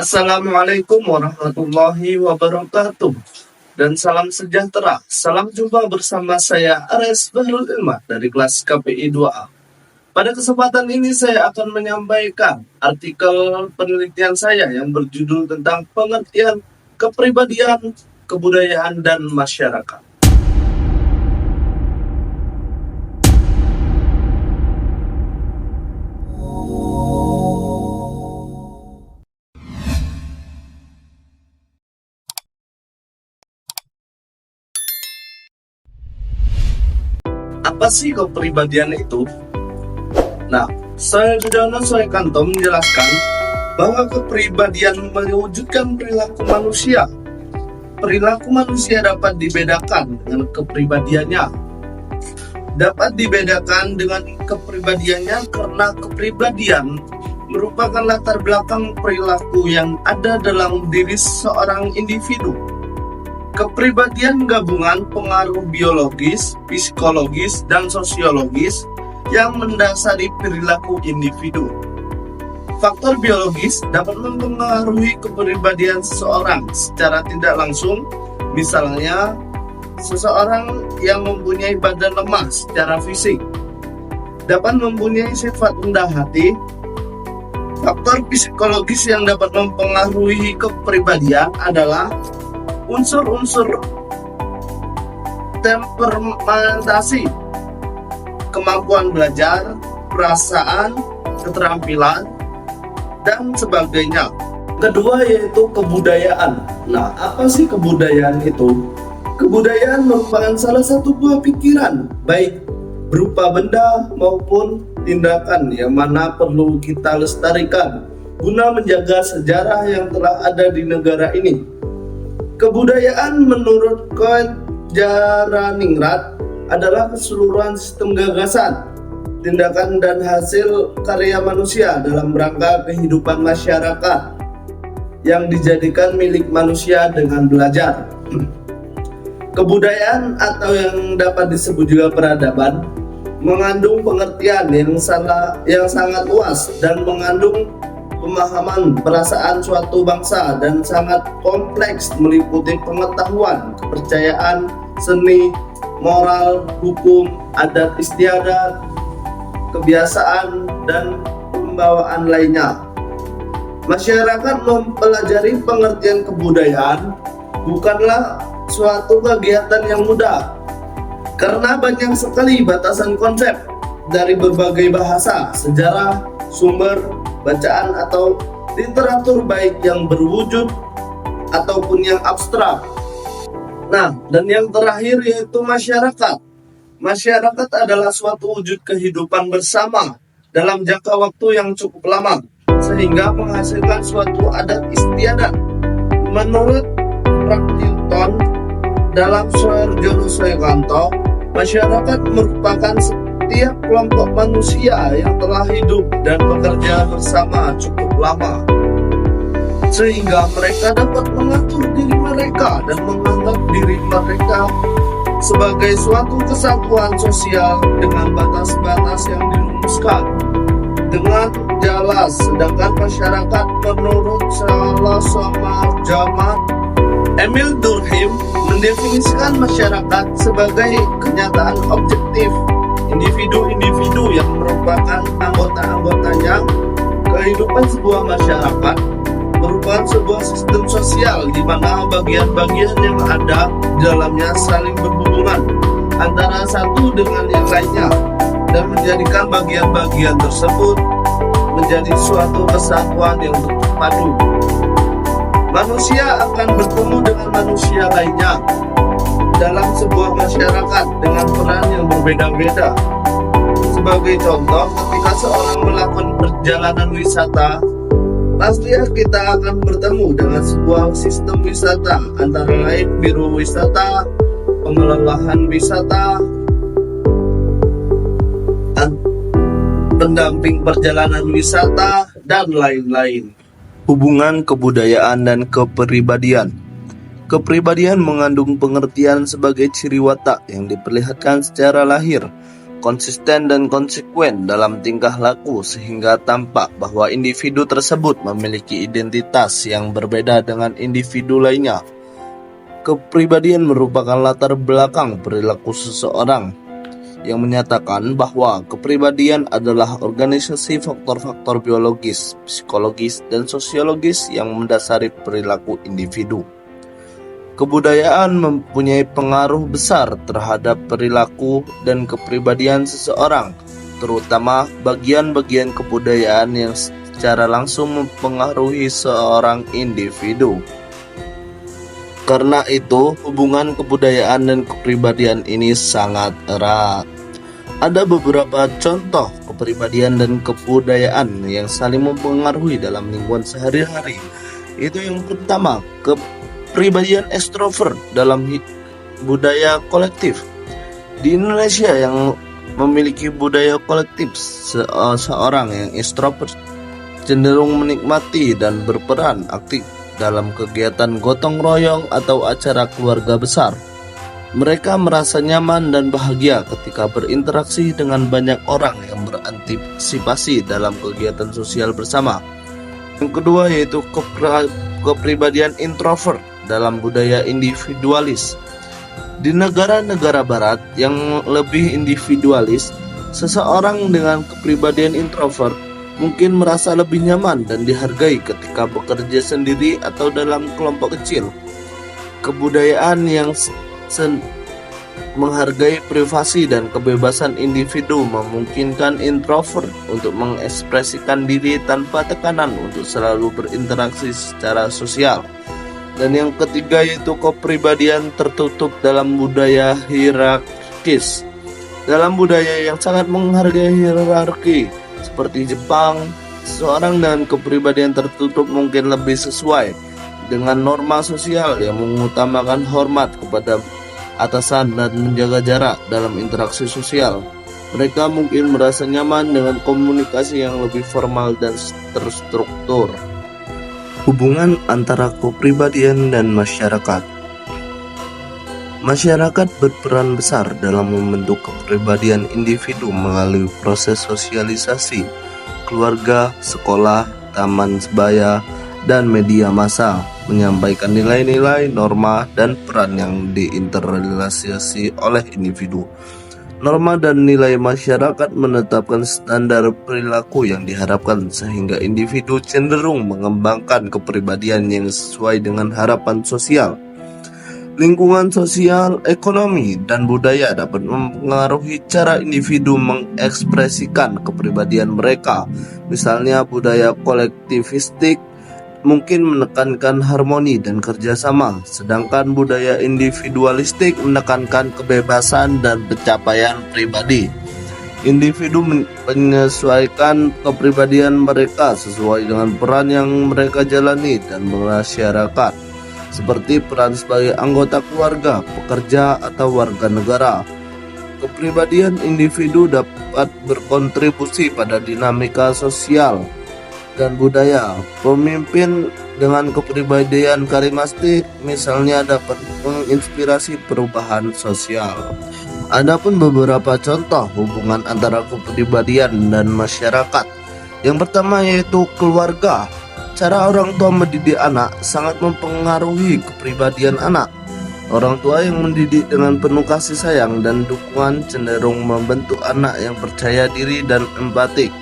Assalamualaikum warahmatullahi wabarakatuh. Dan salam sejahtera. Salam jumpa bersama saya Ares Bahrul Ilmah dari kelas KPI 2A. Pada kesempatan ini saya akan menyampaikan artikel penelitian saya yang berjudul tentang pengertian kepribadian, kebudayaan, dan masyarakat. Apa sih kepribadian itu? Nah, saya Sujono Soekanto menjelaskan bahwa kepribadian mewujudkan perilaku manusia. Perilaku manusia dapat dibedakan dengan kepribadiannya. Dapat dibedakan dengan kepribadiannya karena kepribadian merupakan latar belakang perilaku yang ada dalam diri seorang individu. Kepribadian gabungan pengaruh biologis, psikologis, dan sosiologis yang mendasari perilaku individu. Faktor biologis dapat mempengaruhi kepribadian seseorang secara tidak langsung, misalnya seseorang yang mempunyai badan lemah secara fisik dapat mempunyai sifat rendah hati. Faktor psikologis yang dapat mempengaruhi kepribadian adalah unsur-unsur temperamentasi, kemampuan belajar, perasaan, keterampilan, dan sebagainya. Kedua yaitu kebudayaan. Nah, apa sih kebudayaan itu? Kebudayaan merupakan salah satu buah pikiran, baik berupa benda maupun tindakan yang mana perlu kita lestarikan guna menjaga sejarah yang telah ada di negara ini. Kebudayaan menurut Koetjaraningrat adalah keseluruhan sistem gagasan, tindakan dan hasil karya manusia dalam rangka kehidupan masyarakat yang dijadikan milik manusia dengan belajar. Kebudayaan atau yang dapat disebut juga peradaban mengandung pengertian yang sangat luas dan mengandung pemahaman perasaan suatu bangsa dan sangat kompleks, meliputi pengetahuan, kepercayaan, seni, moral, hukum, adat istiadat, kebiasaan, dan pembawaan lainnya. Masyarakat mempelajari pengertian kebudayaan bukanlah suatu kegiatan yang mudah, karena banyak sekali batasan konsep dari berbagai bahasa, sejarah, sumber, bacaan atau literatur baik yang berwujud ataupun yang abstrak. Nah, dan yang terakhir yaitu masyarakat. Masyarakat adalah suatu wujud kehidupan bersama dalam jangka waktu yang cukup lama, sehingga menghasilkan suatu adat istiadat. Menurut Frank Newton dalam Sujono Soekanto, masyarakat merupakan setiap kelompok manusia yang telah hidup dan bekerja bersama cukup lama, sehingga mereka dapat mengatur diri mereka dan menganggap diri mereka sebagai suatu kesatuan sosial dengan batas-batas yang dirumuskan dengan jelas. Sedangkan masyarakat menurut Salah Jamal Emil Durkheim mendefinisikan masyarakat sebagai kenyataan objektif individu-individu yang merupakan anggota-anggotanya. Kehidupan sebuah masyarakat merupakan sebuah sistem sosial di mana bagian-bagian yang ada di dalamnya saling berhubungan antara satu dengan yang lainnya dan menjadikan bagian-bagian tersebut menjadi suatu kesatuan yang terpadu. Manusia akan bertemu dengan manusia lainnya dalam sebuah masyarakat dengan peran yang berbeda-beda. Sebagai contoh, ketika seorang melakukan perjalanan wisata, pasti kita akan bertemu dengan sebuah sistem wisata, antara lain biro wisata, pengelolaan wisata, pendamping perjalanan wisata, dan lain-lain. Hubungan kebudayaan dan kepribadian. Kepribadian mengandung pengertian sebagai ciri watak yang diperlihatkan secara lahir konsisten dan konsekuen dalam tingkah laku sehingga tampak bahwa individu tersebut memiliki identitas yang berbeda dengan individu lainnya. Kepribadian merupakan latar belakang perilaku seseorang yang menyatakan bahwa kepribadian adalah organisasi faktor-faktor biologis, psikologis, dan sosiologis yang mendasari perilaku individu. Kebudayaan mempunyai pengaruh besar terhadap perilaku dan kepribadian seseorang, terutama bagian-bagian kebudayaan yang secara langsung mempengaruhi seorang individu. Karena itu, hubungan kebudayaan dan kepribadian ini sangat erat. Ada beberapa contoh kepribadian dan kebudayaan yang saling mempengaruhi dalam lingkungan sehari-hari. Itu yang pertama, kepribadian ekstrovert dalam budaya kolektif. Di Indonesia yang memiliki budaya kolektif, seorang yang ekstrovert cenderung menikmati dan berperan aktif dalam kegiatan gotong royong atau acara keluarga besar. Mereka merasa nyaman dan bahagia ketika berinteraksi dengan banyak orang yang berantisipasi dalam kegiatan sosial bersama. Yang kedua yaitu kepribadian introvert dalam budaya individualis. Di negara-negara barat yang lebih individualis, seseorang dengan kepribadian introvert mungkin merasa lebih nyaman dan dihargai ketika bekerja sendiri atau dalam kelompok kecil. Kebudayaan yang menghargai privasi dan kebebasan individu memungkinkan introvert untuk mengekspresikan diri tanpa tekanan untuk selalu berinteraksi secara sosial. Dan yang ketiga yaitu kepribadian tertutup dalam budaya hierarkis. Dalam budaya yang sangat menghargai hierarki seperti Jepang, seseorang dengan kepribadian tertutup mungkin lebih sesuai dengan norma sosial yang mengutamakan hormat kepada atasan dan menjaga jarak dalam interaksi sosial. Mereka mungkin merasa nyaman dengan komunikasi yang lebih formal dan terstruktur. Hubungan antara kepribadian dan masyarakat. Masyarakat berperan besar dalam membentuk kepribadian individu melalui proses sosialisasi, keluarga, sekolah, taman sebaya, dan media massa, menyampaikan nilai-nilai, norma, dan peran yang diinternalisasi oleh individu. Norma dan nilai masyarakat menetapkan standar perilaku yang diharapkan sehingga individu cenderung mengembangkan kepribadian yang sesuai dengan harapan sosial. Lingkungan sosial, ekonomi, dan budaya dapat mempengaruhi cara individu mengekspresikan kepribadian mereka. Misalnya budaya kolektivistik mungkin menekankan harmoni dan kerjasama, sedangkan budaya individualistik menekankan kebebasan dan pencapaian pribadi. Individu menyesuaikan kepribadian mereka sesuai dengan peran yang mereka jalani dan masyarakat, seperti peran sebagai anggota keluarga, pekerja, atau warga negara. Kepribadian individu dapat berkontribusi pada dinamika sosial dan budaya. Pemimpin dengan kepribadian karismatik misalnya dapat menginspirasi perubahan sosial. Adapun beberapa contoh hubungan antara kepribadian dan masyarakat. Yang pertama yaitu keluarga. Cara orang tua mendidik anak sangat mempengaruhi kepribadian anak. Orang tua yang mendidik dengan penuh kasih sayang dan dukungan cenderung membentuk anak yang percaya diri dan empatik.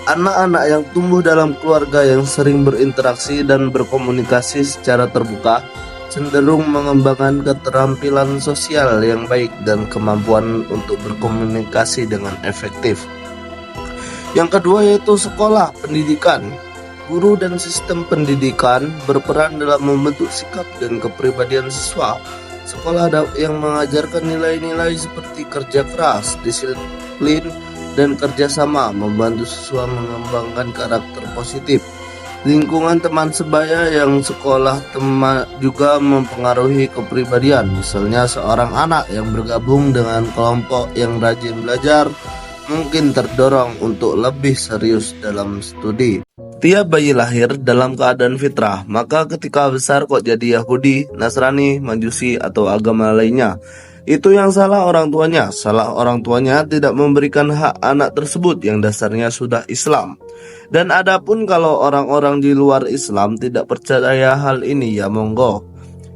Anak-anak yang tumbuh dalam keluarga yang sering berinteraksi dan berkomunikasi secara terbuka cenderung mengembangkan keterampilan sosial yang baik dan kemampuan untuk berkomunikasi dengan efektif. Yang kedua yaitu sekolah, pendidikan. Guru dan sistem pendidikan berperan dalam membentuk sikap dan kepribadian siswa. Sekolah yang mengajarkan nilai-nilai seperti kerja keras, disiplin, dan kerjasama membantu siswa mengembangkan karakter positif. Lingkungan teman sebaya yang sekolah juga mempengaruhi kepribadian. Misalnya seorang anak yang bergabung dengan kelompok yang rajin belajar mungkin terdorong untuk lebih serius dalam studi. Tiap bayi lahir dalam keadaan fitrah, maka ketika besar kok jadi Yahudi, Nasrani, Majusi, atau agama lainnya. Itu yang salah orang tuanya. Salah orang tuanya tidak memberikan hak anak tersebut yang dasarnya sudah Islam. Dan adapun kalau orang-orang di luar Islam tidak percaya hal ini, ya monggo.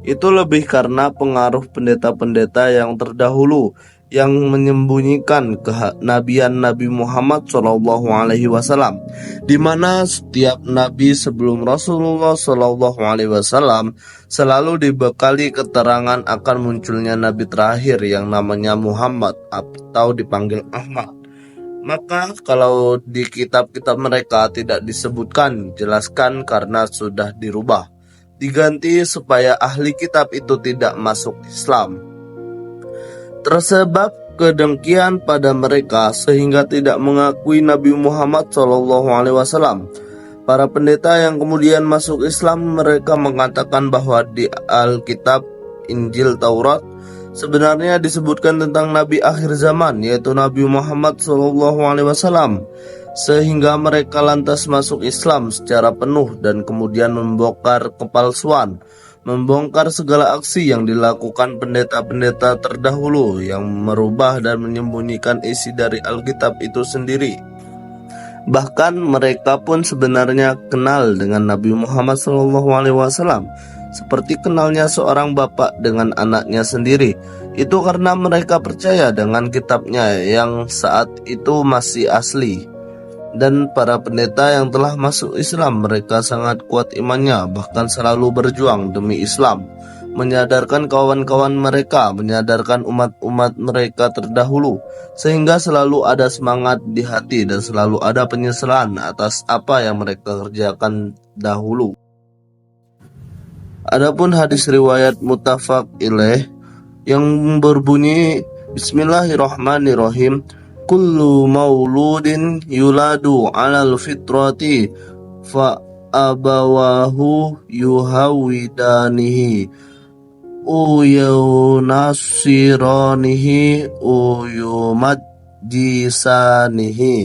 Itu lebih karena pengaruh pendeta-pendeta yang terdahulu yang menyembunyikan kenabian Nabi Muhammad SAW, di mana setiap nabi sebelum Rasulullah SAW selalu dibekali keterangan akan munculnya nabi terakhir yang namanya Muhammad atau dipanggil Ahmad. Maka kalau di kitab-kitab mereka tidak disebutkan, jelaskan karena sudah dirubah, diganti supaya ahli kitab itu tidak masuk Islam. Tersebab kedengkian pada mereka sehingga tidak mengakui Nabi Muhammad SAW. Para pendeta yang kemudian masuk Islam, mereka mengatakan bahwa di Alkitab, Injil, Taurat sebenarnya disebutkan tentang Nabi akhir zaman, yaitu Nabi Muhammad SAW. Sehingga mereka lantas masuk Islam secara penuh dan kemudian membongkar kepalsuan, membongkar segala aksi yang dilakukan pendeta-pendeta terdahulu yang merubah dan menyembunyikan isi dari Alkitab itu sendiri. Bahkan mereka pun sebenarnya kenal dengan Nabi Muhammad SAW, seperti kenalnya seorang bapak dengan anaknya sendiri. Itu karena mereka percaya dengan kitabnya yang saat itu masih asli. Dan para pendeta yang telah masuk Islam, mereka sangat kuat imannya, bahkan selalu berjuang demi Islam, menyadarkan kawan-kawan mereka, menyadarkan umat-umat mereka terdahulu, sehingga selalu ada semangat di hati dan selalu ada penyesalan atas apa yang mereka kerjakan dahulu. Adapun hadis riwayat muttafaq ilaih yang berbunyi Bismillahirrahmanirrahim, kullu mauludin yuladu alal fitrati fa abawahu yuhawidanihi uyunasiranihi uyumajisanihi,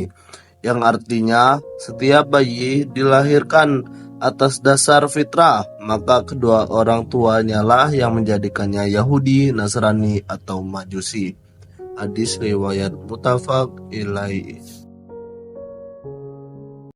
yang artinya setiap bayi dilahirkan atas dasar fitrah, maka kedua orang tuanya lah yang menjadikannya Yahudi, Nasrani atau Majusi. Hadis riwayat muttafaq ilaih.